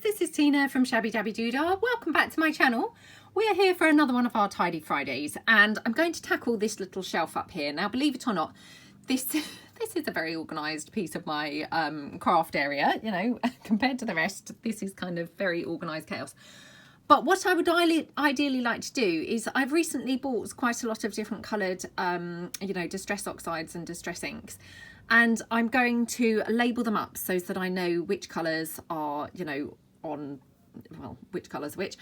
this is Tina from Shabbydabbydoodah. Welcome back to my channel. We're here for another one of our Tidy Fridays, and I'm going to tackle this little shelf up here. Now, believe it or not, this is a very organised piece of my craft area, you know, compared to the rest. This is kind of very organised chaos. But what I would ideally like to do is I've recently bought quite a lot of different coloured, you know, distress oxides and distress inks. And I'm going to label them up so that I know which colours are, you know, on, well, which colours which,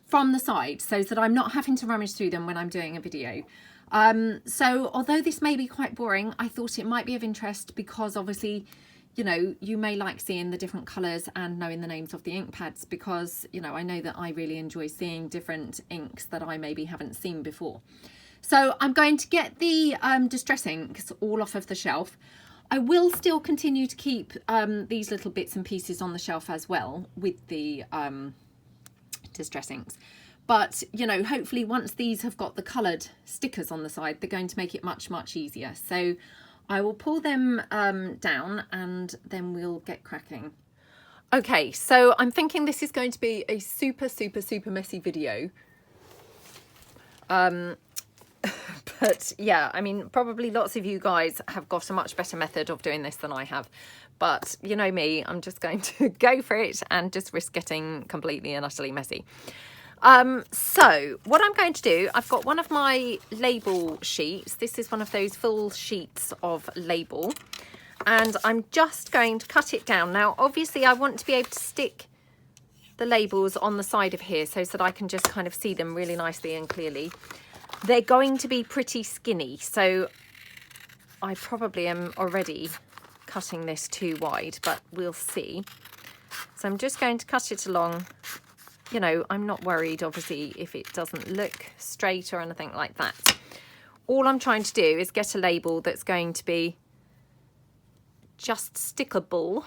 from the side, so that I'm not having to rummage through them when I'm doing a video. So although this may be quite boring, I thought it might be of interest because obviously, you know, you may like seeing the different colours and knowing the names of the ink pads because, you know, I know that I really enjoy seeing different inks that I maybe haven't seen before. So I'm going to get the distress inks all off of the shelf. I will still continue to keep these little bits and pieces on the shelf as well with the distress inks. But, you know, hopefully once these have got the coloured stickers on the side, they're going to make it much, much easier. So I will pull them down and then we'll get cracking. Okay, so I'm thinking this is going to be a super messy video. But yeah, I mean, probably lots of you guys have got a much better method of doing this than I have. But you know me, I'm just going to go for it and just risk getting completely and utterly messy. So what I'm going to do, I've got one of my label sheets. This is one of those full sheets of label. And I'm just going to cut it down. Now, obviously, I want to be able to stick the labels on the side of here so that I can just kind of see them really nicely and clearly. They're going to be pretty skinny, so I probably am already cutting this too wide, but we'll see. So I'm just going to cut it along. You know, I'm not worried, obviously, if it doesn't look straight or anything like that. All I'm trying to do is get a label that's going to be just stickable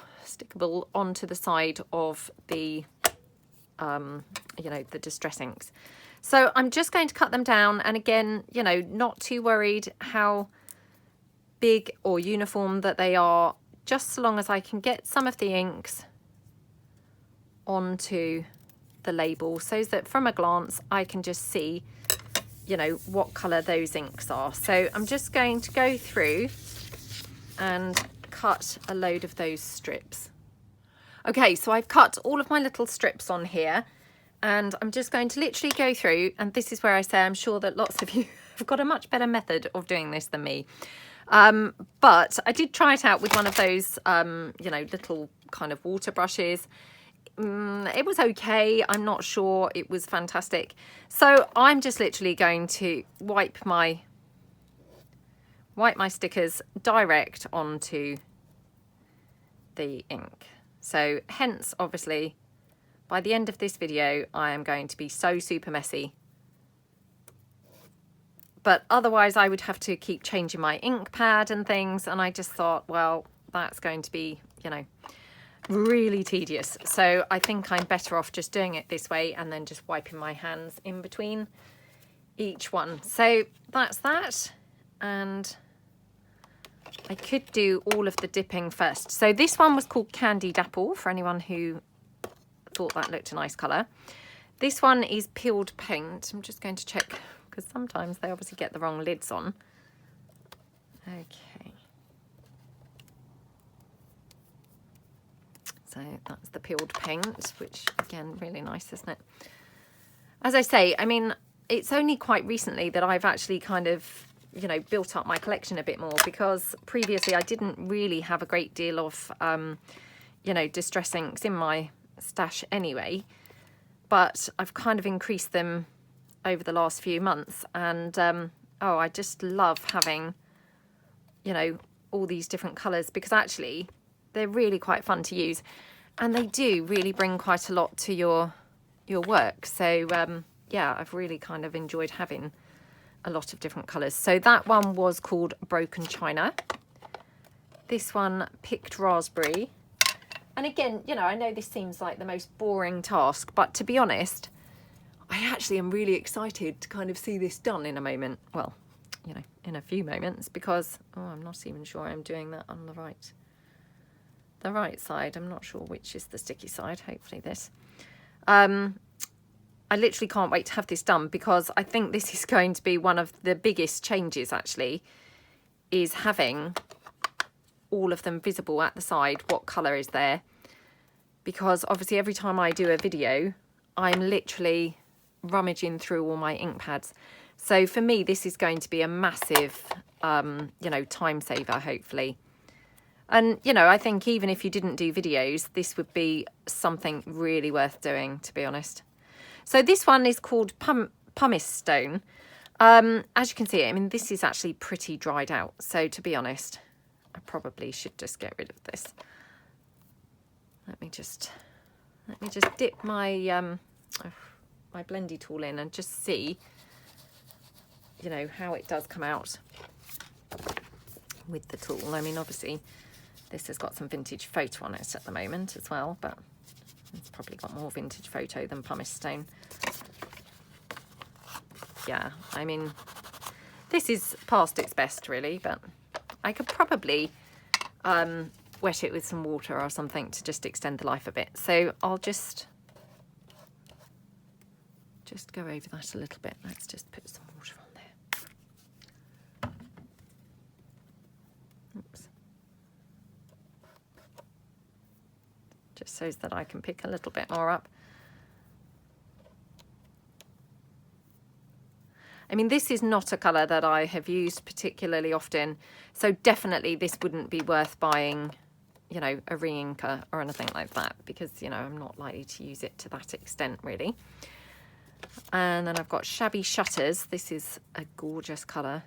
onto the side of the, you know, the distress inks. So I'm just going to cut them down, and again, you know, not too worried how big or uniform that they are, just so long as I can get some of the inks onto the label so that from a glance I can just see, you know, what colour those inks are. So I'm just going to go through and cut a load of those strips. Okay, so I've cut all of my little strips on here. And I'm just going to literally go through, and this is where I say I'm sure that lots of you have got a much better method of doing this than me. But I did try it out with one of those, you know, little kind of water brushes. It was okay. I'm not sure it was fantastic. So I'm just literally going to wipe my stickers direct onto the ink. So hence, obviously, by the end of this video, I am going to be so super messy. But otherwise, I would have to keep changing my ink pad and things. And I just thought, well, that's going to be, you know, really tedious. So I think I'm better off just doing it this way and then just wiping my hands in between each one. So that's that. And I could do all of the dipping first. So this one was called Candied Apple, for anyone who thought that looked a nice colour. This one is peeled paint. I'm just going to check because sometimes they obviously get the wrong lids on. Okay. So that's the peeled paint, which again, really nice, isn't it? As I say, I mean, it's only quite recently that I've actually kind of, you know, built up my collection a bit more because previously I didn't really have a great deal of, you know, distress inks in my stash anyway, but I've kind of increased them over the last few months, and oh, I just love having, you know, all these different colours because actually they're really quite fun to use and they do really bring quite a lot to your work. So yeah, I've really kind of enjoyed having a lot of different colours. So that one was called Broken China. This one, Picked Raspberry. And again, you know, I know this seems like the most boring task, but to be honest, I actually am really excited to kind of see this done in a moment. Well, you know, in a few moments, because, oh, I'm not even sure I'm doing that on the the right side. I'm not sure which is the sticky side. Hopefully this. I literally can't wait to have this done, because I think this is going to be one of the biggest changes actually, is having all of them visible at the side, what colour is there. Because obviously every time I do a video, I'm literally rummaging through all my ink pads. So for me, this is going to be a massive, you know, time saver, hopefully. And, you know, I think even if you didn't do videos, this would be something really worth doing, to be honest. So this one is called pumice stone. As you can see, I mean, this is actually pretty dried out. So to be honest, I probably should just get rid of this. Let me just dip my my blendy tool in and just see, you know, how it does come out with the tool. I mean, obviously this has got some vintage photo on it at the moment as well, but it's probably got more vintage photo than pumice stone. Yeah, I mean, this is past its best really, but I could probably wet it with some water or something to just extend the life a bit. So I'll just go over that a little bit. Let's just put some water on there. Oops. Just so that I can pick a little bit more up. I mean, this is not a colour that I have used particularly often, so definitely this wouldn't be worth buying, you know, a re-inker or anything like that, because, you know, I'm not likely to use it to that extent really. And then I've got Shabby Shutters. This is a gorgeous colour.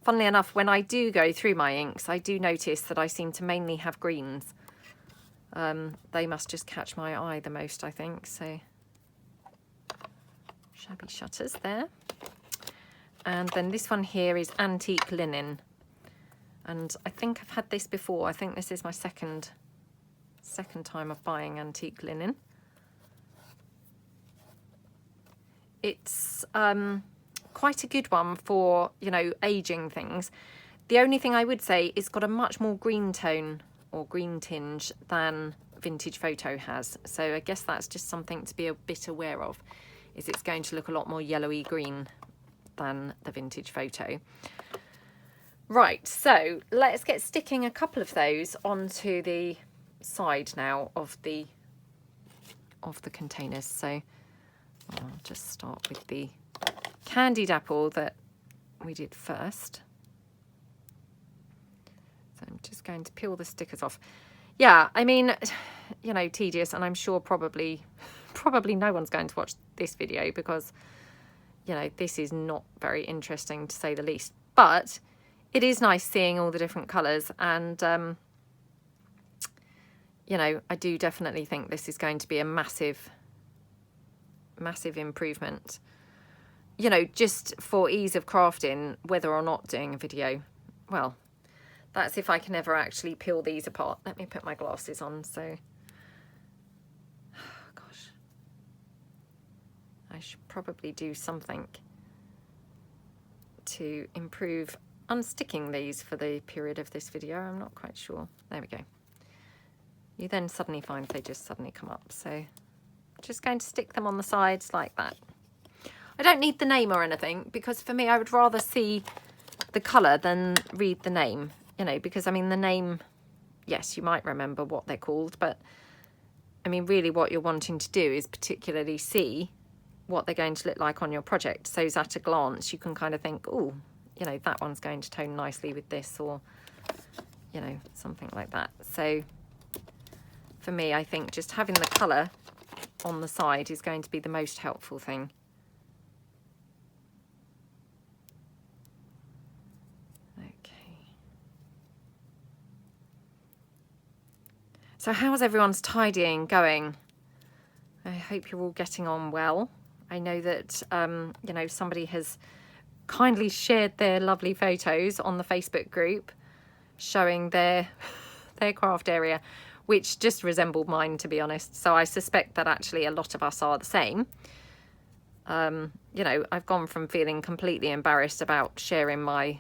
Funnily enough, when I do go through my inks, I do notice that I seem to mainly have greens. They must just catch my eye the most, I think. So Shabby Shutters there. And then this one here is Antique Linen. And I think I've had this before. I think this is my second time of buying antique linen. It's quite a good one for, you know, aging things. The only thing I would say, it's got a much more green tone or green tinge than vintage photo has. So I guess that's just something to be a bit aware of, is it's going to look a lot more yellowy green than the vintage photo. Right, so let's get sticking a couple of those onto the side now of the containers. So I'll just start with the candied apple that we did first. So I'm just going to peel the stickers off. Yeah, I mean, you know, tedious, and I'm sure probably no one's going to watch this video because, you know, this is not very interesting to say the least. But it is nice seeing all the different colours, and you know, I do definitely think this is going to be a massive improvement, you know, just for ease of crafting, whether or not doing a video. Well, that's if I can ever actually peel these apart. Let me put my glasses on. So, oh, gosh, I should probably do something to improve unsticking these for the period of this video. I'm not quite sure. There we go. You then suddenly find they just suddenly come up. So just going to stick them on the sides like that. I don't need the name or anything, because for me, I would rather see the colour than read the name, you know, because I mean, the name, yes, you might remember what they're called, but I mean, really what you're wanting to do is particularly see what they're going to look like on your project. So at a glance, you can kind of think, oh, you know, that one's going to tone nicely with this, or, you know, something like that. So for me, I think just having the colour on the side is going to be the most helpful thing. Okay. So how's everyone's tidying going? I hope you're all getting on well. I know that, you know, somebody has kindly shared their lovely photos on the Facebook group showing their craft area, which just resembled mine, to be honest. So I suspect that actually a lot of us are the same. You know, I've gone from feeling completely embarrassed about sharing my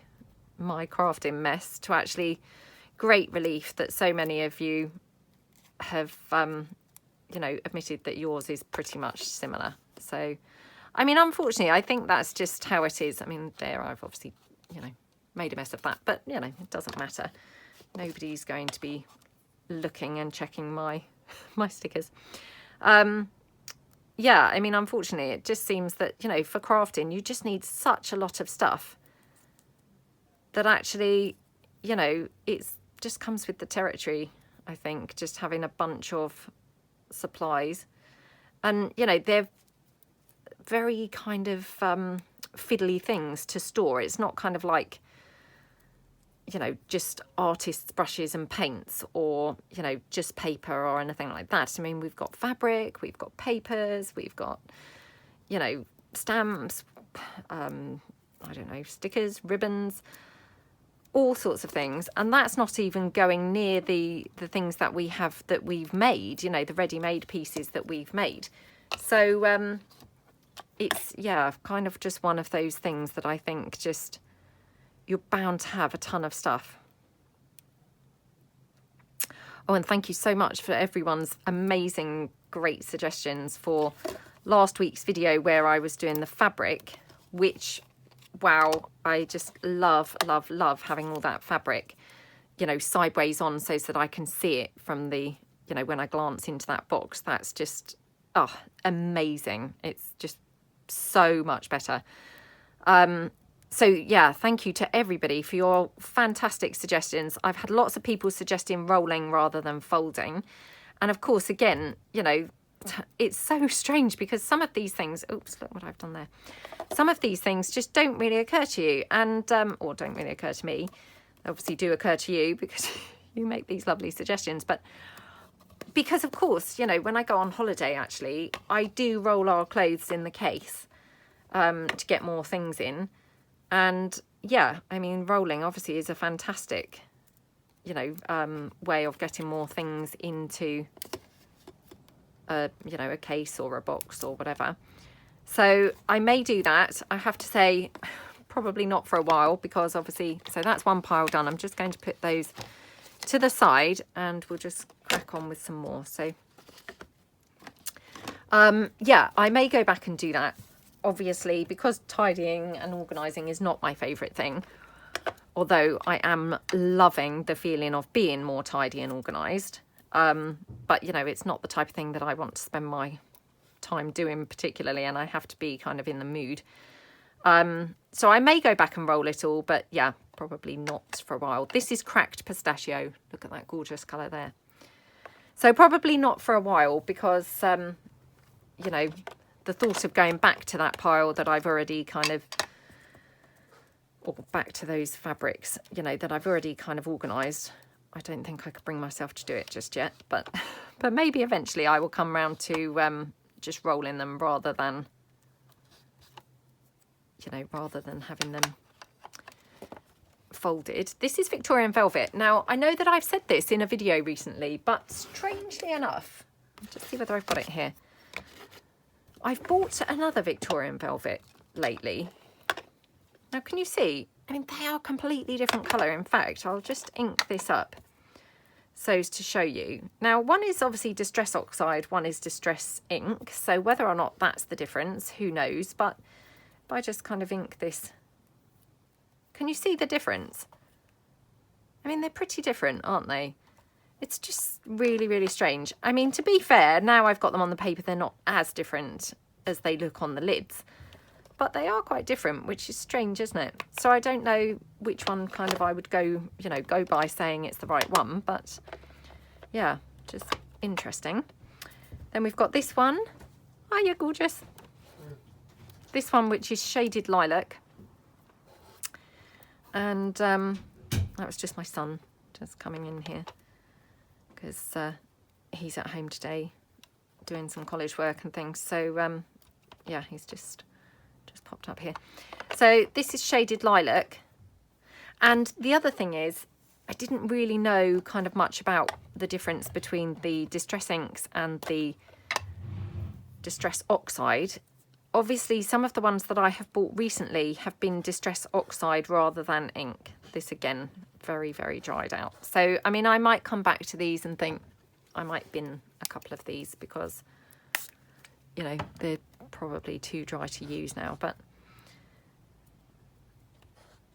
crafting mess to actually great relief that so many of you have, you know, admitted that yours is pretty much similar. So, I mean, unfortunately, I think that's just how it is. I mean, there I've obviously, you know, made a mess of that, but, you know, it doesn't matter. Nobody's going to be looking and checking my stickers. Yeah, I mean, unfortunately, it just seems that, you know, for crafting, you just need such a lot of stuff that actually, you know, it's just comes with the territory, I think, just having a bunch of supplies. And, you know, they're very kind of fiddly things to store. It's not kind of like, you know, just artists' brushes and paints, or, you know, just paper or anything like that. I mean, we've got fabric, we've got papers, we've got, you know, stamps, I don't know, stickers, ribbons, all sorts of things. And that's not even going near the things that we have, that we've made, you know, the ready-made pieces that we've made. So it's, yeah, kind of just one of those things that I think just, you're bound to have a ton of stuff. Oh, and thank you so much for everyone's amazing, great suggestions for last week's video where I was doing the fabric, which, wow, I just love, love, love having all that fabric, you know, sideways on so that I can see it from the, you know, when I glance into that box. That's just, oh, amazing. It's just so much better. So yeah, thank you to everybody for your fantastic suggestions. I've had lots of people suggesting rolling rather than folding. And of course, again, you know, it's so strange because some of these things, oops, look what I've done there. Some of these things just don't really occur to you, and or don't really occur to me. They obviously do occur to you because you make these lovely suggestions. But because of course, you know, when I go on holiday, actually, I do roll our clothes in the case to get more things in. And yeah, I mean, rolling obviously is a fantastic, you know, way of getting more things into a, you know, a case or a box or whatever. So I may do that. I have to say, probably not for a while, because obviously, so that's one pile done. I'm just going to put those to the side and we'll just crack on with some more. So yeah, I may go back and do that. Obviously, because tidying and organising is not my favourite thing, although I am loving the feeling of being more tidy and organised. But, you know, it's not the type of thing that I want to spend my time doing particularly, and I have to be kind of in the mood. So I may go back and roll it all, but yeah, probably not for a while. This is cracked pistachio. Look at that gorgeous colour there. So probably not for a while because, you know, the thought of going back to that pile that I've already kind of, or back to those fabrics, you know, that I've already kind of organised, I don't think I could bring myself to do it just yet. But maybe eventually I will come round to just rolling them rather than, you know, rather than having them folded. This is Victorian velvet. Now, I know that I've said this in a video recently, but strangely enough, I'll just see whether I've got it here. I've bought another Victorian velvet lately. Now, can you see? I mean, they are completely different colour. In fact, I'll just ink this up so as to show you. Now, one is obviously Distress Oxide, one is Distress Ink. So whether or not that's the difference, who knows? But if I just kind of ink this, can you see the difference? I mean, they're pretty different, aren't they? It's just really, really strange. I mean, to be fair, now I've got them on the paper, they're not as different as they look on the lids. But they are quite different, which is strange, isn't it? So I don't know which one kind of I would go, you know, go by saying it's the right one. But yeah, just interesting. Then we've got this one. Oh, you're gorgeous. This one, which is Shaded Lilac. And that was just my son just coming in here, because he's at home today doing some college work and things. So yeah, he's just popped up here. So this is Shaded Lilac. And the other thing is, I didn't really know kind of much about the difference between the Distress Inks and the Distress Oxide. Obviously, some of the ones that I have bought recently have been Distress Oxide rather than ink. This again, very, very dried out. So, I mean, I might come back to these and think I might bin a couple of these because, you know, they're probably too dry to use now. But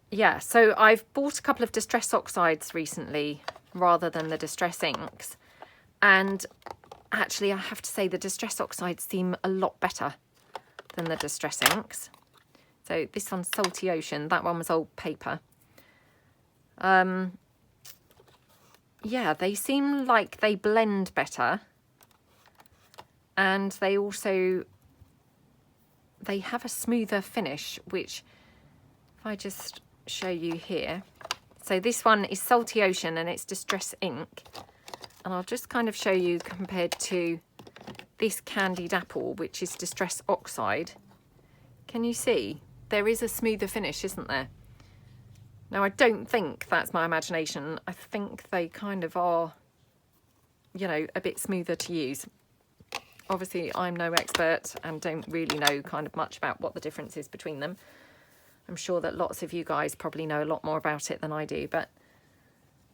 yeah, so I've bought a couple of Distress Oxides recently rather than the Distress Inks. And actually, I have to say the Distress Oxides seem a lot better than the Distress Inks. So this one's Salty Ocean. That one was Old Paper. Yeah, they seem like they blend better. And they also, they have a smoother finish, which if I just show you here. So this one is Salty Ocean and it's Distress Ink. And I'll just kind of show you compared to this Candied Apple, which is Distress Oxide. Can you see? There is a smoother finish, isn't there? Now, I don't think that's my imagination. I think they kind of are, you know, a bit smoother to use. Obviously, I'm no expert and don't really know kind of much about what the difference is between them. I'm sure that lots of you guys probably know a lot more about it than I do, but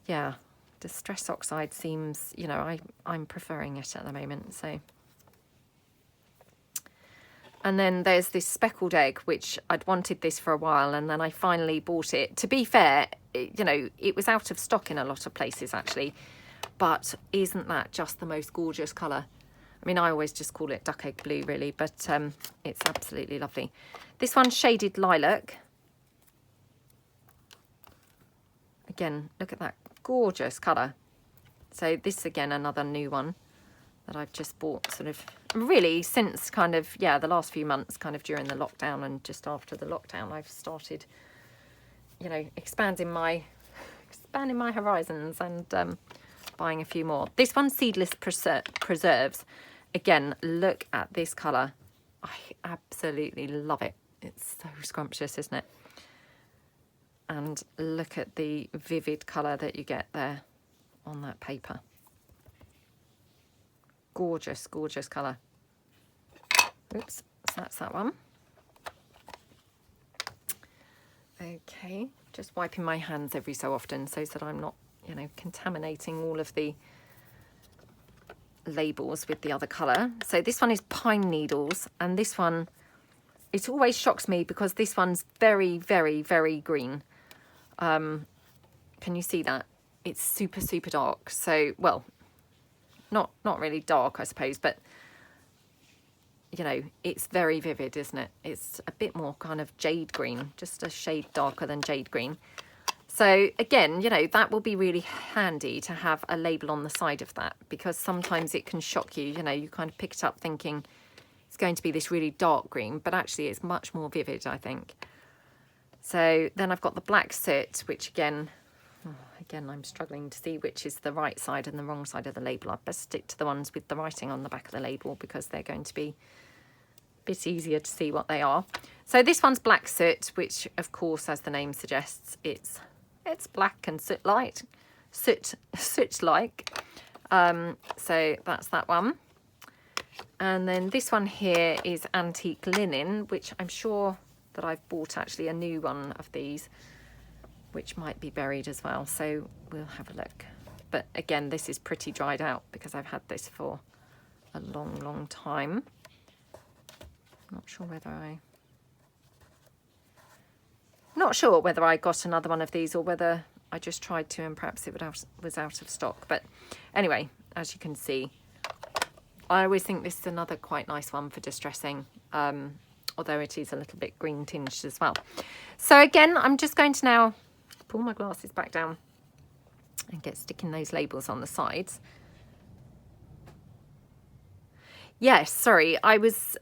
yeah, Distress Oxide seems, you know, I'm preferring it at the moment, so. And then there's this Speckled Egg, which I'd wanted this for a while, and then I finally bought it. To be fair, you know, it was out of stock in a lot of places, actually. But isn't that just the most gorgeous colour? I mean, I always just call it Duck Egg Blue, really, but it's absolutely lovely. This one's Shaded Lilac. Again, look at that gorgeous colour. So this, again, another new one that I've just bought sort of really since kind of, yeah, the last few months, kind of during the lockdown and just after the lockdown, I've started, you know, expanding my horizons and buying a few more. This one's Seedless Preserves. Again, look at this colour. I absolutely love it. It's so scrumptious, isn't it? And look at the vivid colour that you get there on that paper. Gorgeous, gorgeous colour. Oops, so that's that one. Okay, just wiping my hands every so often so that I'm not, you know, contaminating all of the labels with the other colour. So this one is Pine Needles, and this one, it always shocks me because this one's very, very, very green. Can you see that? It's super, super dark. So, well, not really dark, I suppose, but you know, it's very vivid, isn't it? It's a bit more kind of jade green, just a shade darker than jade green. So again, you know, that will be really handy to have a label on the side of that, because sometimes it can shock you. You know, you kind of pick it up thinking it's going to be this really dark green, but actually it's much more vivid, I think. So then I've got the Black Soot, which again, I'm struggling to see which is the right side and the wrong side of the label. I'd best stick to the ones with the writing on the back of the label because they're going to be a bit easier to see what they are. So this one's Black Soot, which of course, as the name suggests, it's black and soot-like. So that's that one. And then this one here is Antique Linen, which I'm sure that I've bought actually a new one of these, which might be buried as well, so we'll have a look. But again, this is pretty dried out because I've had this for a long, long time. Not sure whether I got another one of these or whether I just tried to and perhaps it was out of stock. But anyway, as you can see, I always think this is another quite nice one for distressing, although it is a little bit green tinged as well. So again, I'm just going to now pull my glasses back down and get sticking those labels on the sides. Yes, sorry, I was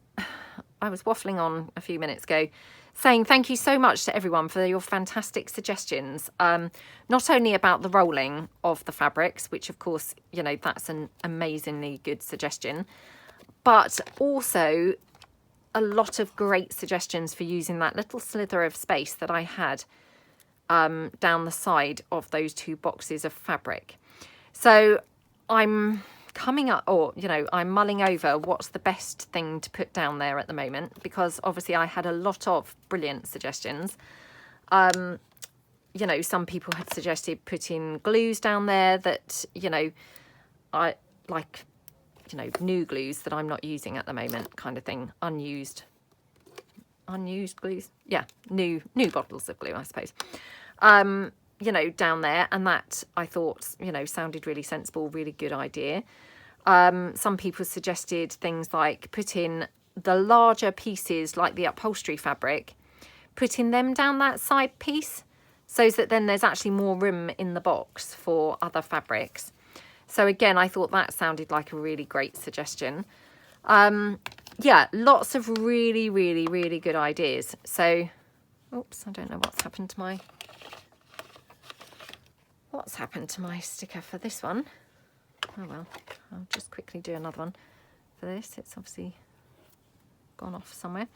waffling on a few minutes ago saying thank you so much to everyone for your fantastic suggestions, not only about the rolling of the fabrics, which of course, you know, that's an amazingly good suggestion, but also a lot of great suggestions for using that little slither of space that I had down the side of those two boxes of fabric. So I'm coming up, or you know, I'm mulling over what's the best thing to put down there at the moment, because obviously I had a lot of brilliant suggestions, you know, some people had suggested putting glues down there that, you know, I like, you know, new glues that I'm not using at the moment, kind of thing. Unused glues. Yeah, new bottles of glue, I suppose. You know, down there, and that I thought, you know, sounded really sensible, really good idea. Some people suggested things like putting the larger pieces, like the upholstery fabric, putting them down that side piece, so that then there's actually more room in the box for other fabrics. So again, I thought that sounded like a really great suggestion. Yeah, lots of really, really, really good ideas. So, oops, I don't know what's happened to my sticker for this one. Oh well, I'll just quickly do another one for this. It's obviously gone off somewhere.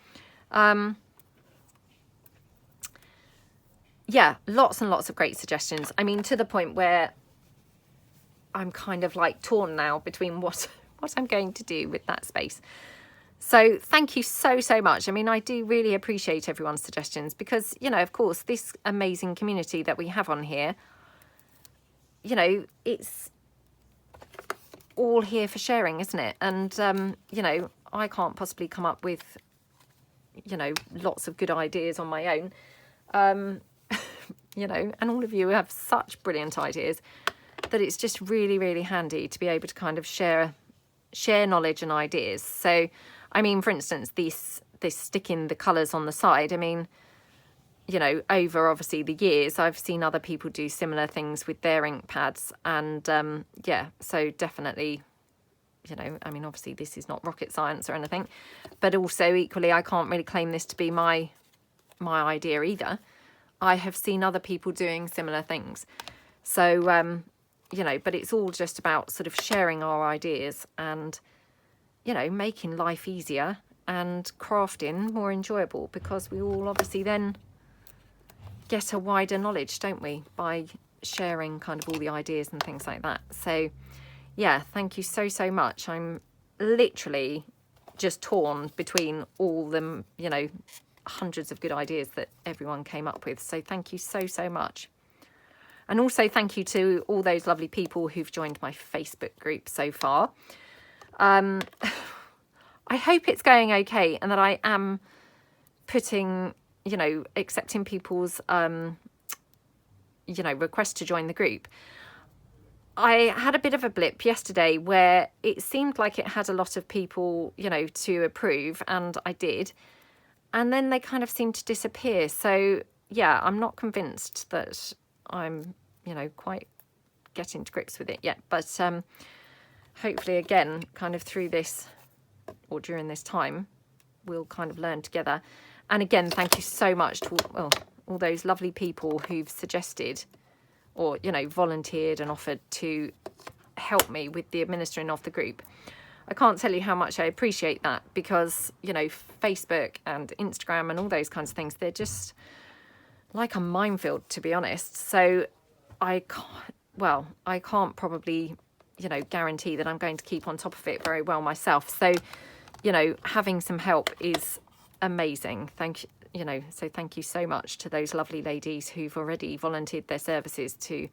Yeah, lots and lots of great suggestions. I mean, to the point where I'm kind of like torn now between what I'm going to do with that space. So thank you so much. I mean, I do really appreciate everyone's suggestions, because, you know, of course, this amazing community that we have on here, you know, it's all here for sharing, isn't it? And you know, I can't possibly come up with, you know, lots of good ideas on my own. You know, and all of you have such brilliant ideas that it's just really, really handy to be able to kind of share knowledge and ideas. So, I mean, for instance, this sticking the colours on the side, I mean, you know, over obviously the years, I've seen other people do similar things with their ink pads. And yeah, so definitely, you know, I mean, obviously this is not rocket science or anything, but also equally, I can't really claim this to be my idea either. I have seen other people doing similar things. So, you know, but it's all just about sort of sharing our ideas and, you know, making life easier and crafting more enjoyable, because we all obviously then get a wider knowledge, don't we, by sharing kind of all the ideas and things like that. So yeah, thank you so much. I'm literally just torn between all them, you know, hundreds of good ideas that everyone came up with. So thank you so much. And also thank you to all those lovely people who've joined my Facebook group so far. I hope it's going okay, and that I am putting, you know, accepting people's, you know, requests to join the group. I had a bit of a blip yesterday where it seemed like it had a lot of people, you know, to approve, and I did. And then they kind of seemed to disappear. So yeah, I'm not convinced that I'm, you know, quite getting to grips with it yet. But hopefully, again, kind of through this or during this time, we'll kind of learn together. And again, thank you so much to all those lovely people who've suggested or, you know, volunteered and offered to help me with the administering of the group. I can't tell you how much I appreciate that, because, you know, Facebook and Instagram and all those kinds of things, they're just like a minefield, to be honest. So I can't probably, you know, guarantee that I'm going to keep on top of it very well myself. So, you know, having some help is amazing. Thank you. You know, so thank you so much to those lovely ladies who've already volunteered their services to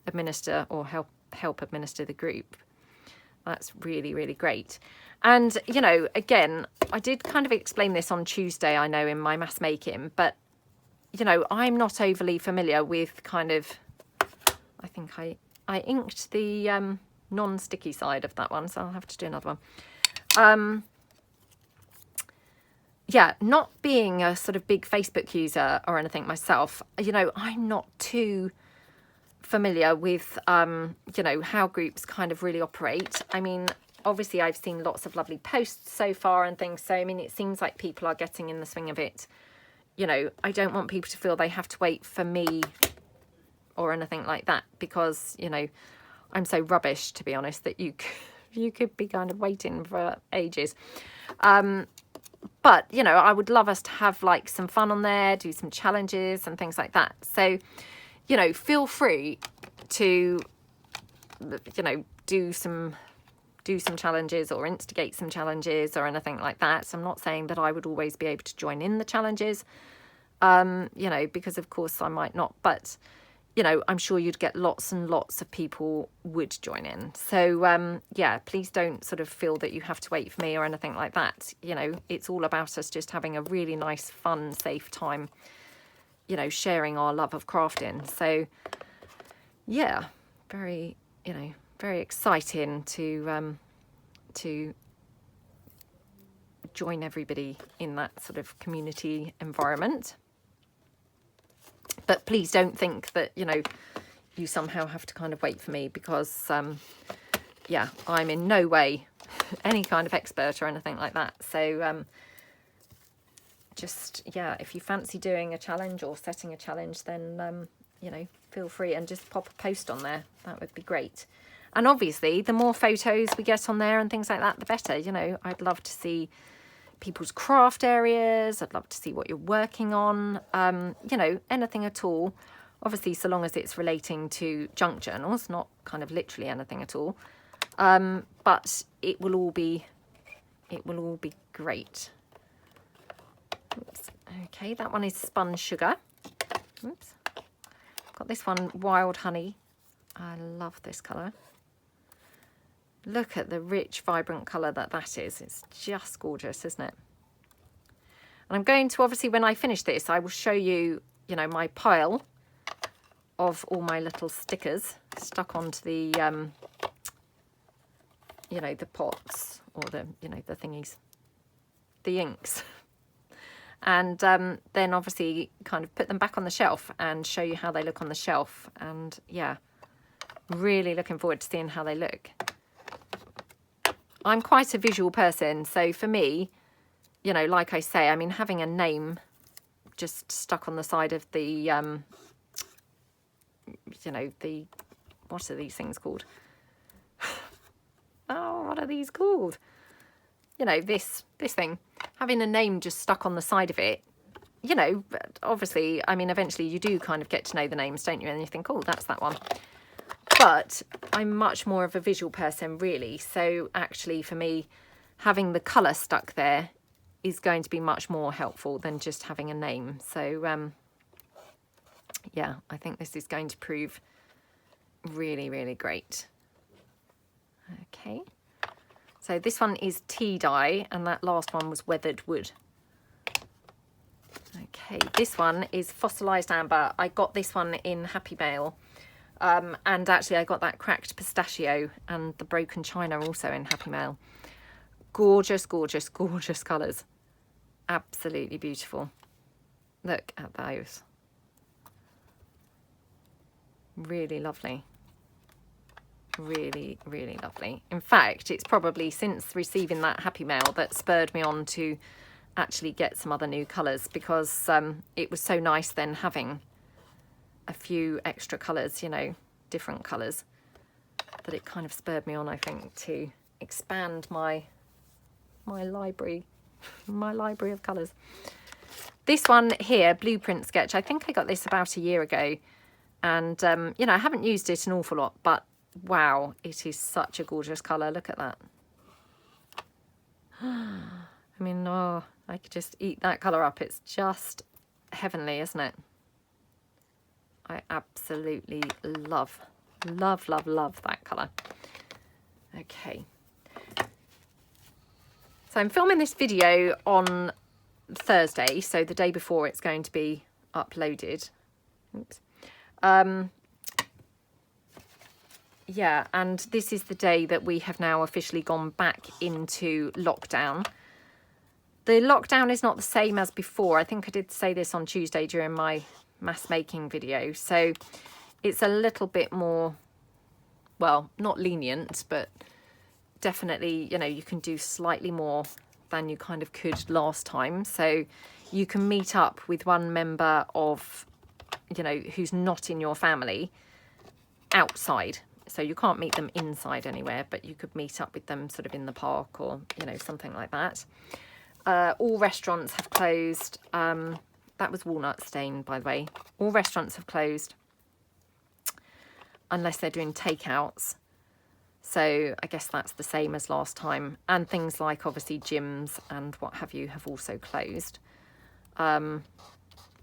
administer or help administer the group. That's really, really great. And, you know, again, I did kind of explain this on Tuesday, I know, in my mass making, but, you know, I'm not overly familiar with kind of, I think I inked the non-sticky side of that one, so I'll have to do another one. Yeah, not being a sort of big Facebook user or anything myself, you know, I'm not too familiar with, you know, how groups kind of really operate. I mean, obviously I've seen lots of lovely posts so far and things. So, I mean, it seems like people are getting in the swing of it. You know, I don't want people to feel they have to wait for me or anything like that, because, you know, I'm so rubbish, to be honest, that you could be kind of waiting for ages. But, you know, I would love us to have like some fun on there, do some challenges and things like that. So, you know, feel free to, you know, do some challenges or instigate some challenges or anything like that. So I'm not saying that I would always be able to join in the challenges. you know, because of course I might not, but you know, I'm sure you'd get lots and lots of people would join in. So yeah, please don't sort of feel that you have to wait for me or anything like that. You know, it's all about us just having a really nice, fun, safe time, you know, sharing our love of crafting. So yeah, very, you know, very exciting to join everybody in that sort of community environment. But please don't think that, you know, you somehow have to kind of wait for me, because yeah, I'm in no way any kind of expert or anything like that. So just, yeah, if you fancy doing a challenge or setting a challenge, then you know, feel free and just pop a post on there. That would be great. And obviously the more photos we get on there and things like that, the better. You know, I'd love to see people's craft areas. I'd love to see what you're working on, you know, anything at all. Obviously, so long as it's relating to junk journals, not kind of literally anything at all. But it will all be great. Oops. Okay, that one is spun sugar. Oops. Got this one, wild honey. I love this colour. Look at the rich, vibrant colour that is. It's just gorgeous, isn't it? And I'm going to, obviously, when I finish this, I will show you, you know, my pile of all my little stickers stuck onto the, you know, the pots, or the, you know, the thingies, the inks. And then obviously kind of put them back on the shelf and show you how they look on the shelf. And yeah, really looking forward to seeing how they look. I'm quite a visual person, so for me, you know, like I say, I mean, having a name just stuck on the side of the, you know, the, what are these things called? Oh, what are these called? You know, this thing, having a name just stuck on the side of it, you know, obviously, I mean, eventually you do kind of get to know the names, don't you? And you think, oh, that's that one. But I'm much more of a visual person, really. So actually, for me, having the colour stuck there is going to be much more helpful than just having a name. So, yeah, I think this is going to prove really, really great. Okay. So this one is tea dye, and that last one was weathered wood. Okay, this one is fossilised amber. I got this one in Happy Mail. And actually I got that cracked pistachio and the broken china also in Happy Mail. Gorgeous, gorgeous, gorgeous colours. Absolutely beautiful. Look at those. Really lovely. Really, really lovely. In fact, it's probably since receiving that Happy Mail that spurred me on to actually get some other new colours, because it was so nice then having a few extra colours, you know, different colours, that it kind of spurred me on, I think, to expand my library of colours. This one here, Blueprint Sketch, I think I got this about a year ago, and you know, I haven't used it an awful lot, but wow, it is such a gorgeous colour. Look at that. I mean, oh, I could just eat that colour up. It's just heavenly, isn't it? I absolutely love that colour. Okay. So I'm filming this video on Thursday, so the day before it's going to be uploaded. Oops. Yeah, and this is the day that we have now officially gone back into lockdown. The lockdown is not the same as before. I think I did say this on Tuesday during my mass making video. So it's a little bit more, well, not lenient, but definitely, you know, you can do slightly more than you kind of could last time. So you can meet up with one member of, you know, who's not in your family outside. So you can't meet them inside anywhere, but you could meet up with them sort of in the park or, you know, something like that. All restaurants have closed. That was Walnut Stain, by the way. All restaurants have closed unless they're doing takeouts. So I guess that's the same as last time. And things like obviously gyms and what have you have also closed.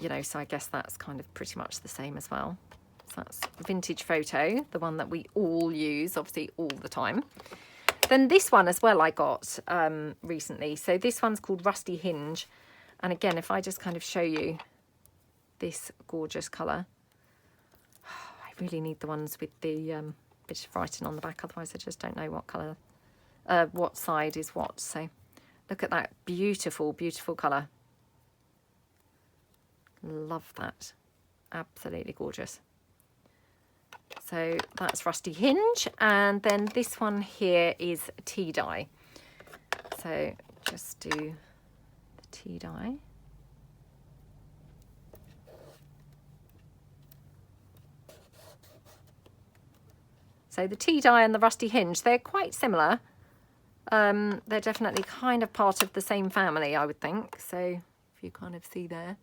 you know, so I guess that's kind of pretty much the same as well. So that's Vintage Photo, the one that we all use, obviously, all the time. Then this one as well I got recently. So this one's called Rusty Hinge. And again, if I just kind of show you this gorgeous colour. I really need the ones with the bit of writing on the back, otherwise I just don't know what colour, what side is what. So look at that beautiful, beautiful colour. Love that. Absolutely gorgeous. So that's Rusty Hinge, and then this one here is tea dye. So just do the tea dye. So the tea dye and the Rusty Hinge, they're quite similar. They're definitely kind of part of the same family, I would think. So if you kind of see there.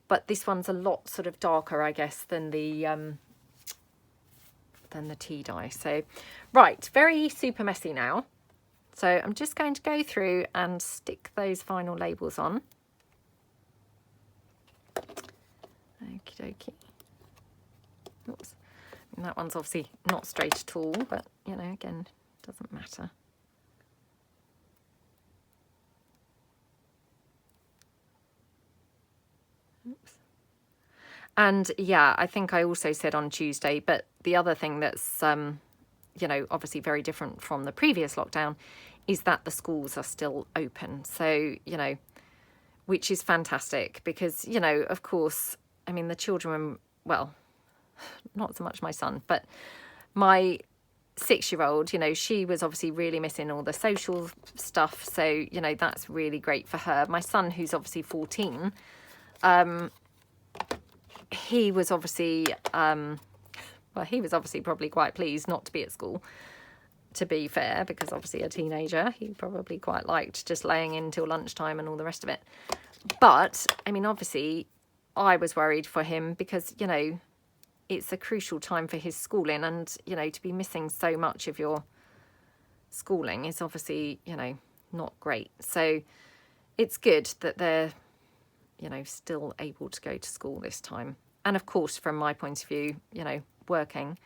But this one's a lot sort of darker, I guess, than the tea dye. So, right, very super messy now. So I'm just going to go through and stick those final labels on. Okie dokie. Oops. And that one's obviously not straight at all, but, you know, again, doesn't matter. Oops. And yeah, I think I also said on Tuesday, but the other thing that's, you know, obviously very different from the previous lockdown is that the schools are still open. So, you know, which is fantastic because, you know, of course, I mean, the children, well, not so much my son, but my 6-year-old, you know, she was obviously really missing all the social stuff. So, you know, that's really great for her. My son, who's obviously 14, he was obviously, well, he was obviously probably quite pleased not to be at school, to be fair, because obviously a teenager, he probably quite liked just laying in till lunchtime and all the rest of it. But, I mean, obviously, I was worried for him because, you know, it's a crucial time for his schooling, and, you know, to be missing so much of your schooling is obviously, you know, not great. So it's good that they're, you know, still able to go to school this time. And of course, from my point of view, you know, working,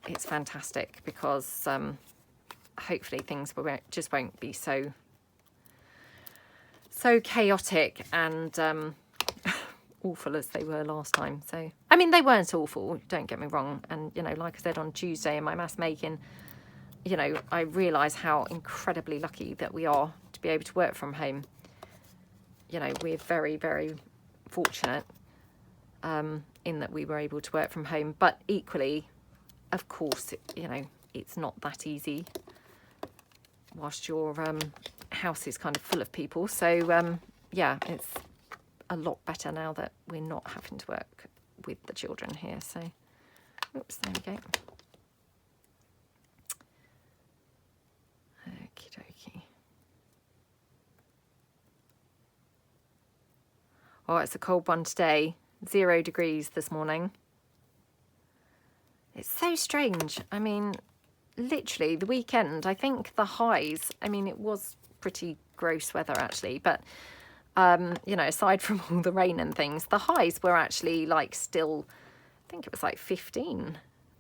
it's fantastic because hopefully things just won't be so chaotic and awful as they were last time. So, I mean, they weren't awful, don't get me wrong. And, you know, like I said on Tuesday in my mass making, you know, I realise how incredibly lucky that we are to be able to work from home. You know, we're very, very fortunate in that we were able to work from home. But equally, of course, you know, it's not that easy whilst your house is kind of full of people. So, yeah, it's a lot better now that we're not having to work with the children here. So, oops, there we go. Okie dokie. Oh, it's a cold one today. 0 degrees this morning. It's so strange. I mean, literally the weekend, I think the highs, I mean, it was pretty gross weather actually, but you know, aside from all the rain and things, the highs were actually like still, I think it was like 15,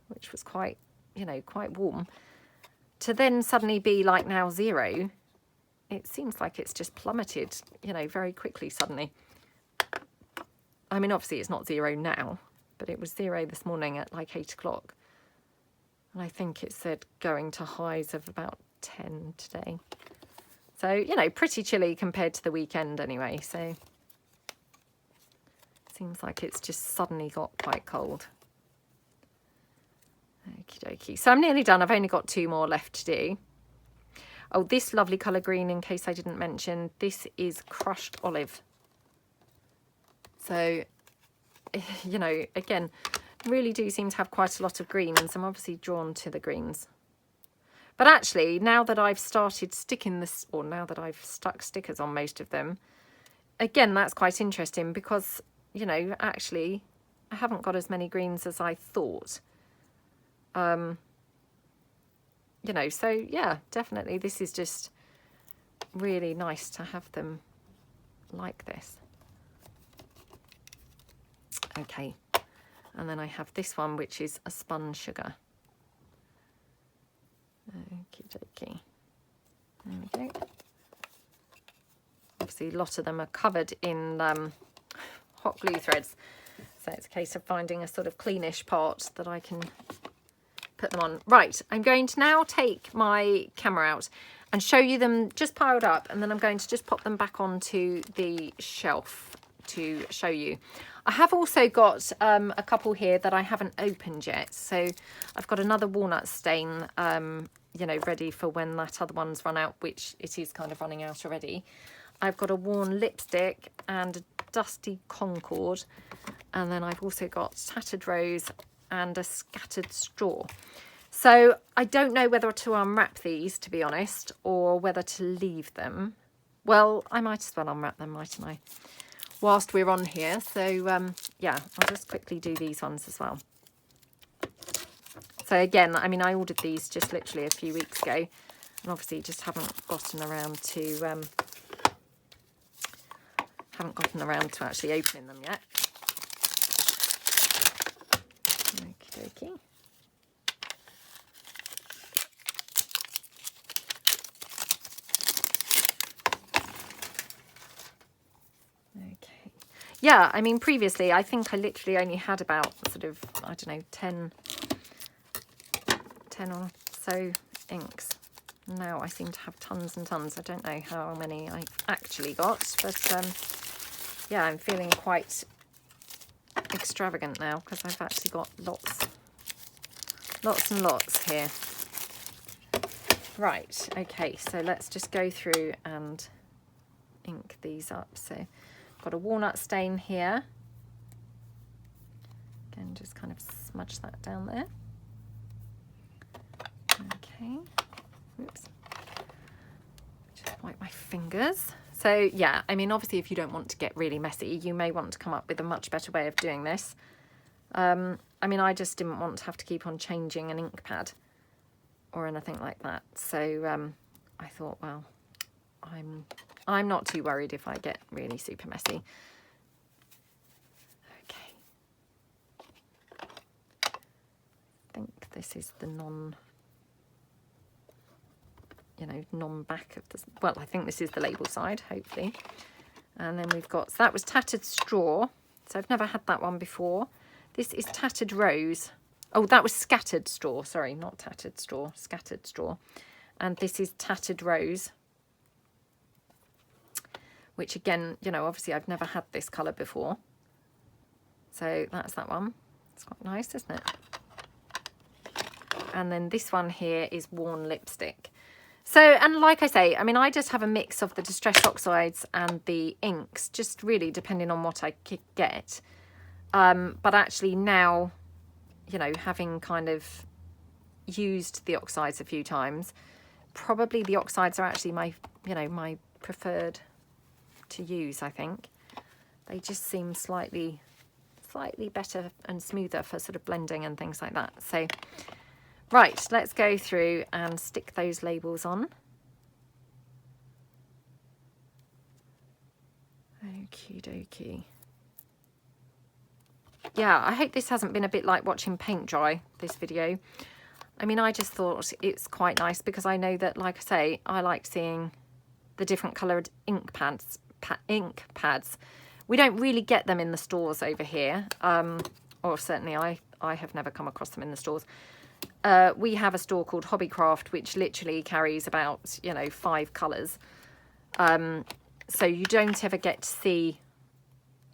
which was quite, you know, quite warm. To then suddenly be like now 0, it seems like it's just plummeted, you know, very quickly suddenly. I mean, obviously it's not 0 now, but it was 0 this morning at like 8 o'clock. And I think it said going to highs of about 10 today. So, you know, pretty chilly compared to the weekend anyway. So, seems like it's just suddenly got quite cold. Okie dokie. So I'm nearly done. I've only got 2 more left to do. Oh, this lovely colour green, in case I didn't mention, this is Crushed Olive. So, you know, again, really do seem to have quite a lot of green, and so I'm obviously drawn to the greens. But actually, now that I've started sticking this, or now that I've stuck stickers on most of them, again, that's quite interesting because, you know, actually, I haven't got as many greens as I thought. You know, so yeah, definitely this is just really nice to have them like this. Okay, and then I have this one, which is a spun sugar. Okie dokie. There we go. Obviously, a lot of them are covered in hot glue threads, so it's a case of finding a sort of cleanish part that I can put them on. Right, I'm going to now take my camera out and show you them just piled up, and then I'm going to just pop them back onto the shelf to show you. I have also got a couple here that I haven't opened yet, so I've got another walnut stain, you know, ready for when that other one's run out, which it is kind of running out already. I've got a worn lipstick and a dusty Concord, and then I've also got tattered rose and a scattered straw. So I don't know whether to unwrap these, to be honest, or whether to leave them. Well, I might as well unwrap them, mightn't I, whilst we're on here. So yeah, I'll just quickly do these ones as well. So again, I mean, I ordered these just literally a few weeks ago, and obviously just haven't gotten around to actually opening them yet. Okie dokie. Okay. Yeah, I mean, previously, I think I literally only had about sort of, I don't know, 10 or so inks. Now I seem to have tons and tons. I don't know how many I've actually got, but yeah, I'm feeling quite extravagant now because I've actually got lots and lots here. Right, okay, so let's just go through and ink these up. So I've got a walnut stain here. Again, just kind of smudge that down there. Okay, oops, just wipe my fingers. So yeah, I mean, obviously if you don't want to get really messy, you may want to come up with a much better way of doing this. I mean, I just didn't want to have to keep on changing an ink pad or anything like that. So I thought, well, I'm not too worried if I get really super messy. Okay. I think this is the non-back of the, well, I think this is the label side, hopefully. And then we've got, so that was tattered straw. So I've never had that one before. This is tattered rose. Oh, that was scattered straw. Sorry, not tattered straw, scattered straw. And this is tattered rose, which again, you know, obviously I've never had this colour before. So that's that one. It's quite nice, isn't it? And then this one here is worn lipstick. So, and like I say, I mean, I just have a mix of the distress oxides and the inks, just really depending on what I could get. But actually now, you know, having kind of used the oxides a few times, probably the oxides are actually my, you know, my preferred to use, I think. They just seem slightly better and smoother for sort of blending and things like that. So, right, let's go through and stick those labels on. Okie dokie. Yeah, I hope this hasn't been a bit like watching paint dry, this video. I mean, I just thought it's quite nice because I know that, like I say, I like seeing the different coloured ink pads. We don't really get them in the stores over here, or certainly I have never come across them in the stores. We have a store called Hobbycraft, which literally carries about, you know, 5 colours. So you don't ever get to see,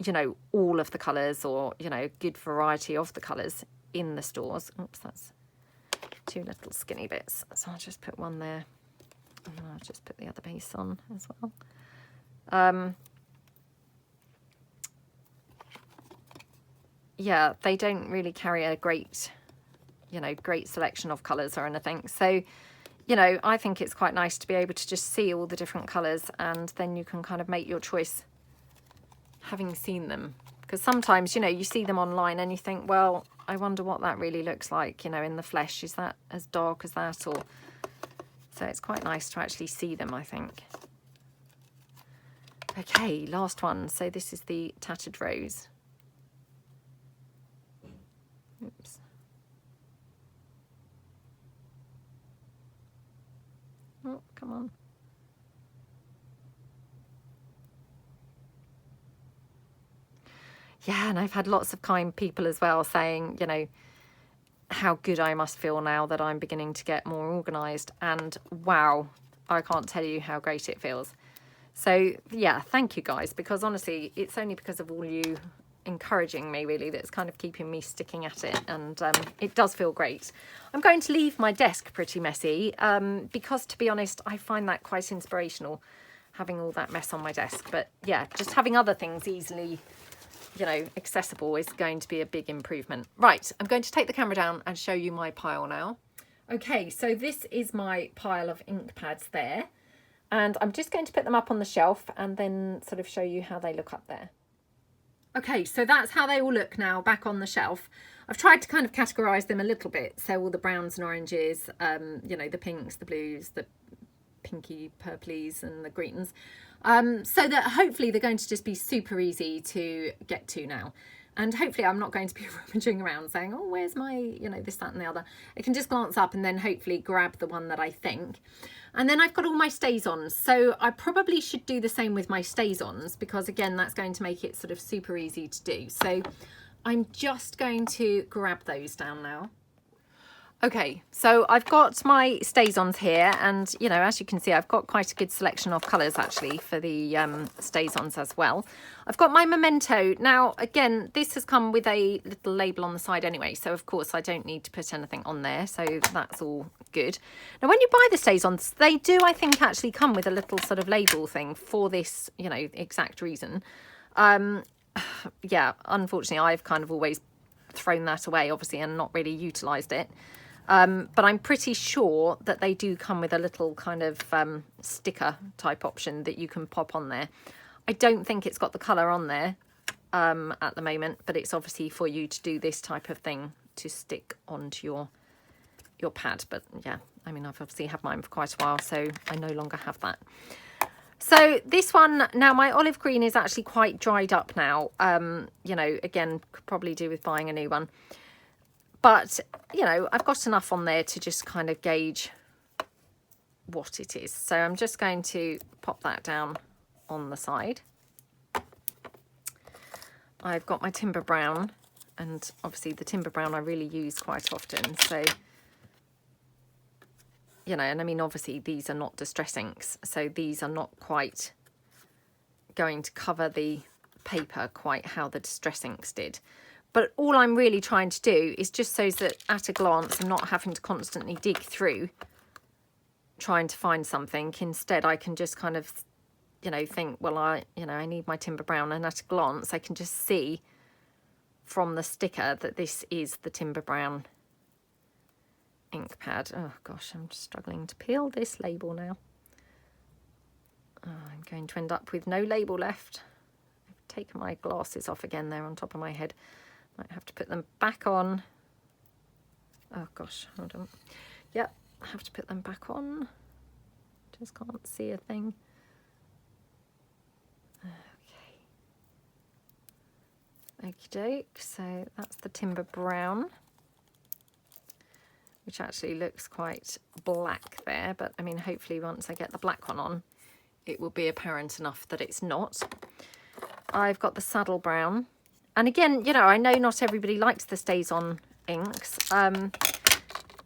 you know, all of the colours or, you know, good variety of the colours in the stores. Oops, that's 2 little skinny bits. So I'll just put one there. And I'll just put the other piece on as well. Yeah, they don't really carry a great, you know, great selection of colours or anything. So, you know, I think it's quite nice to be able to just see all the different colours, and then you can kind of make your choice having seen them. Because sometimes, you know, you see them online and you think, well, I wonder what that really looks like, you know, in the flesh. Is that as dark as that? Or so it's quite nice to actually see them, I think. Okay, last one. So this is the tattered rose. Oh, come on. Yeah, and I've had lots of kind people as well saying, you know, how good I must feel now that I'm beginning to get more organised. And wow, I can't tell you how great it feels. So yeah, thank you guys, because honestly, it's only because of all you encouraging me really that's kind of keeping me sticking at it, and it does feel great. I'm going to leave my desk pretty messy because, to be honest, I find that quite inspirational, having all that mess on my desk. But yeah, just having other things easily, you know, accessible is going to be a big improvement. Right, I'm going to take the camera down and show you my pile now. Okay, so this is my pile of ink pads there, and I'm just going to put them up on the shelf and then sort of show you how they look up there. Okay, so that's how they all look now back on the shelf. I've tried to kind of categorise them a little bit, so all the browns and oranges, you know, the pinks, the blues, the pinky purplies and the greens, so that hopefully they're going to just be super easy to get to now. And hopefully I'm not going to be rummaging around saying, oh, where's my, you know, this, that and the other. I can just glance up and then hopefully grab the one that I think. And then I've got all my stays-ons. So I probably should do the same with my stays-ons, because again, that's going to make it sort of super easy to do. So I'm just going to grab those down now. Okay, so I've got my stays-ons here, and you know, as you can see, I've got quite a good selection of colours actually for the stays-ons as well. I've got my memento. Now again, this has come with a little label on the side anyway, so of course I don't need to put anything on there, so that's all good. Now when you buy the stays-ons, they do, I think, actually come with a little sort of label thing for this, you know, exact reason. Yeah, unfortunately I've kind of always thrown that away obviously and not really utilised it. But I'm pretty sure that they do come with a little kind of sticker type option that you can pop on there. I don't think it's got the colour on there at the moment, but it's obviously for you to do this type of thing to stick onto your pad. But yeah, I mean, I've obviously had mine for quite a while, so I no longer have that. So this one, now my olive green is actually quite dried up now. You know, again, could probably do with buying a new one. But, you know, I've got enough on there to just kind of gauge what it is. So I'm just going to pop that down on the side. I've got my timber brown, and obviously the timber brown I really use quite often. So, you know, and I mean, obviously these are not distress inks, so these are not quite going to cover the paper quite how the distress inks did. But all I'm really trying to do is just so that at a glance I'm not having to constantly dig through trying to find something. Instead, I can just kind of, you know, think, well, I need my timber brown, and at a glance I can just see from the sticker that this is the timber brown ink pad. Oh gosh, I'm struggling to peel this label now. Oh, I'm going to end up with no label left. I've taken my glasses off again there on top of my head. Might have to put them back on. Oh gosh, hold on. Yep, I have to put them back on. Just can't see a thing. Okay. Okie doke, so that's the timber brown, which actually looks quite black there, but I mean, hopefully once I get the black one on, it will be apparent enough that it's not. I've got the saddle brown. And again, you know, I know not everybody likes the stays-on inks,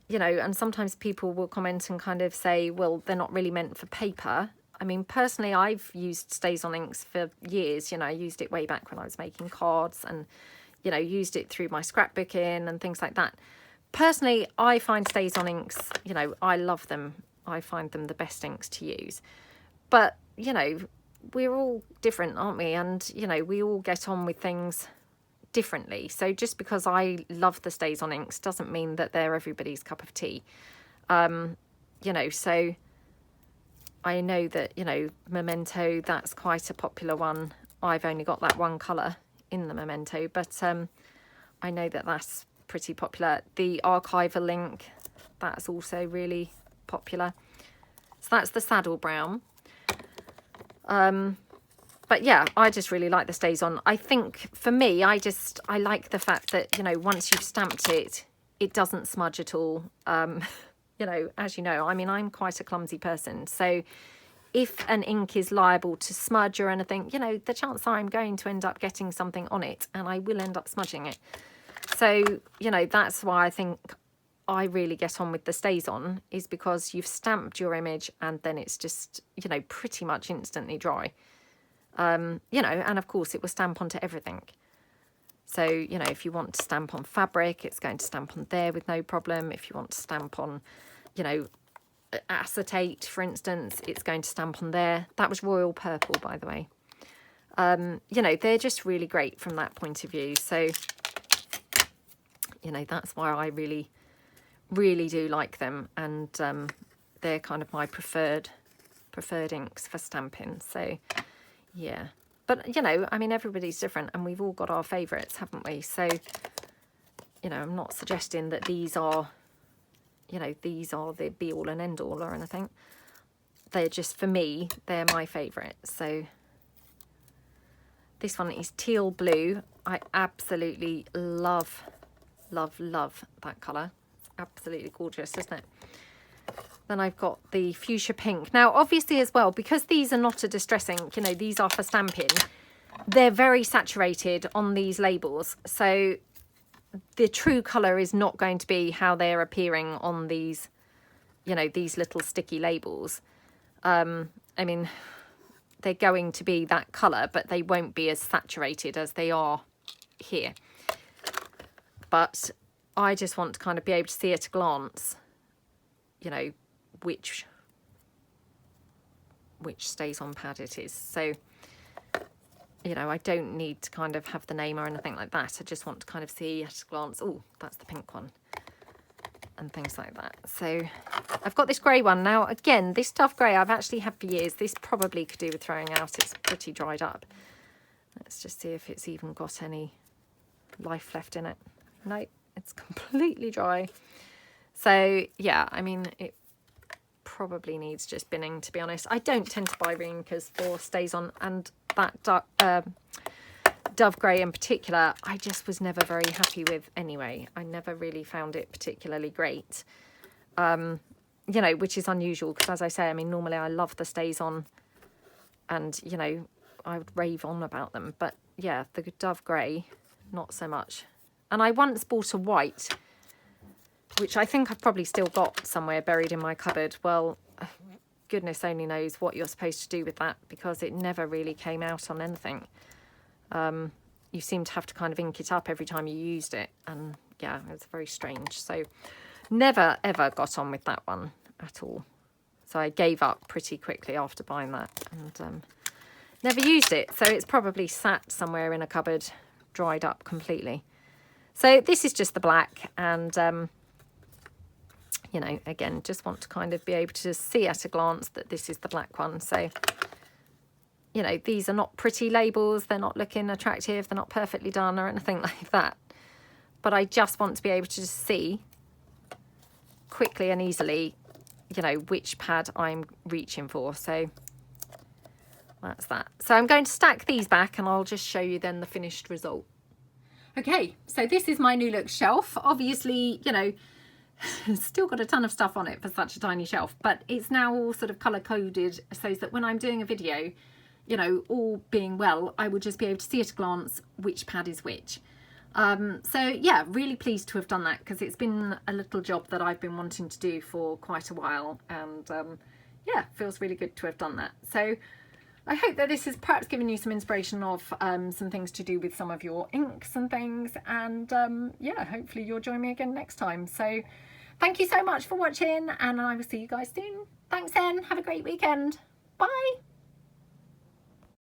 you know, and sometimes people will comment and kind of say, well, they're not really meant for paper. I mean, personally, I've used stays-on inks for years. You know, I used it way back when I was making cards, and, you know, used it through my scrapbooking and things like that. Personally, I find stays-on inks, you know, I love them. I find them the best inks to use. But, you know, we're all different, aren't we? And, you know, we all get on with things differently. So just because I love the stays-on inks doesn't mean that they're everybody's cup of tea. You know, so I know that, you know, Memento, that's quite a popular one. I've only got that one colour in the Memento, but I know that that's pretty popular. The Archival ink, that's also really popular. So that's the saddle brown. But yeah, I just really like the stays-on. I think for me, I like the fact that, you know, once you've stamped it, it doesn't smudge at all. you know, as you know, I mean, I'm quite a clumsy person. So if an ink is liable to smudge or anything, you know, the chances are I'm going to end up getting something on it and I will end up smudging it. So, you know, that's why I think I really get on with the Stays On, is because you've stamped your image and then it's just, you know, pretty much instantly dry. You know, and of course it will stamp onto everything. So, you know, if you want to stamp on fabric, it's going to stamp on there with no problem. If you want to stamp on, you know, acetate, for instance, it's going to stamp on there. That was royal purple, by the way. You know, they're just really great from that point of view. So, you know, that's why I really, really do like them. And they're kind of my preferred inks for stamping. So, yeah. But, you know, I mean, everybody's different and we've all got our favourites, haven't we? So, you know, I'm not suggesting that these are, you know, these are the be all and end all or anything. They're just, for me, they're my favourite. So this one is teal blue. I absolutely love, love, love that colour. It's absolutely gorgeous, isn't it? Then I've got the fuchsia pink. Now, obviously as well, because these are not a distress ink, you know, these are for stamping, they're very saturated on these labels. So the true colour is not going to be how they're appearing on these, you know, these little sticky labels. I mean, they're going to be that colour, but they won't be as saturated as they are here. But I just want to kind of be able to see at a glance, you know, which Stays On pad it is. So, you know, I don't need to kind of have the name or anything like that. I just want to kind of see at a glance, oh, that's the pink one, and things like that. So I've got this grey one. Now, again, this Dove Grey I've actually had for years. This probably could do with throwing out. It's pretty dried up. Let's just see if it's even got any life left in it. Nope, it's completely dry. So, yeah, I mean, it probably needs just binning, to be honest. I don't tend to buy reinkers for Stays On, and that Dove Grey in particular, I just was never very happy with anyway. I never really found it particularly great, you know, which is unusual because, as I say, I mean, normally I love the Stays On and, you know, I would rave on about them. But, yeah, the Dove Grey, not so much. And I once bought a white, which I think I've probably still got somewhere buried in my cupboard. Well, goodness only knows what you're supposed to do with that, because it never really came out on anything. You seem to have to kind of ink it up every time you used it. And yeah, it's very strange. So never, ever got on with that one at all. So I gave up pretty quickly after buying that and never used it. So it's probably sat somewhere in a cupboard, dried up completely. So this is just the black, and you know, again, just want to kind of be able to see at a glance that this is the black one. So, you know, these are not pretty labels. They're not looking attractive. They're not perfectly done or anything like that. But I just want to be able to just see quickly and easily, you know, which pad I'm reaching for. So that's that. So I'm going to stack these back and I'll just show you then the finished result. Okay, so this is my new look shelf. Obviously, you know, still got a ton of stuff on it for such a tiny shelf, but it's now all sort of color coded so that when I'm doing a video, you know, all being well, I would just be able to see at a glance which pad is which. So yeah, really pleased to have done that, because it's been a little job that I've been wanting to do for quite a while, and yeah, feels really good to have done that. So I hope that this has perhaps given you some inspiration of some things to do with some of your inks and things, and yeah, hopefully you'll join me again next time. So thank you so much for watching, and I will see you guys soon. Thanks then, have a great weekend. Bye.